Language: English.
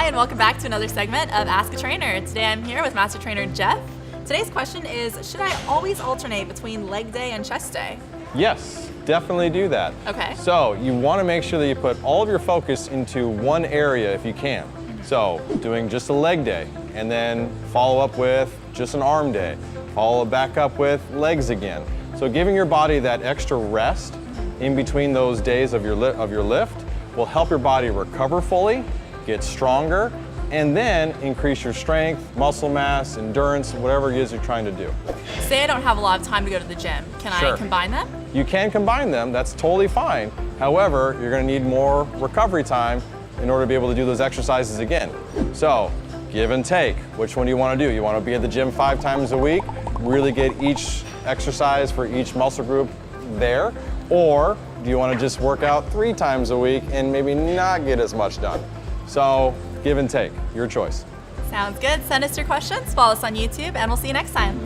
Hi, and welcome back to another segment of Ask a Trainer. Today I'm here with Master Trainer Jeff. Today's question is, should I always alternate between leg day and chest day? Yes, definitely do that. Okay. So you want to make sure that you put all of your focus into one area if you can. So doing just a leg day and then follow up with just an arm day. Follow back up with legs again. So giving your body that extra rest in between those days of your lift will help your body recover fully, get stronger, and then increase your strength, muscle mass, endurance, whatever it is you're trying to do. Say I don't have a lot of time to go to the gym. Can I combine them? You can combine them, that's totally fine. However, you're gonna need more recovery time in order to be able to do those exercises again. So, give and take. Which one do you wanna do? You wanna be at the gym 5 times a week, really get each exercise for each muscle group there? Or do you wanna just work out 3 times a week and maybe not get as much done? So, give and take, your choice. Sounds good. Send us your questions, follow us on YouTube, and we'll see you next time.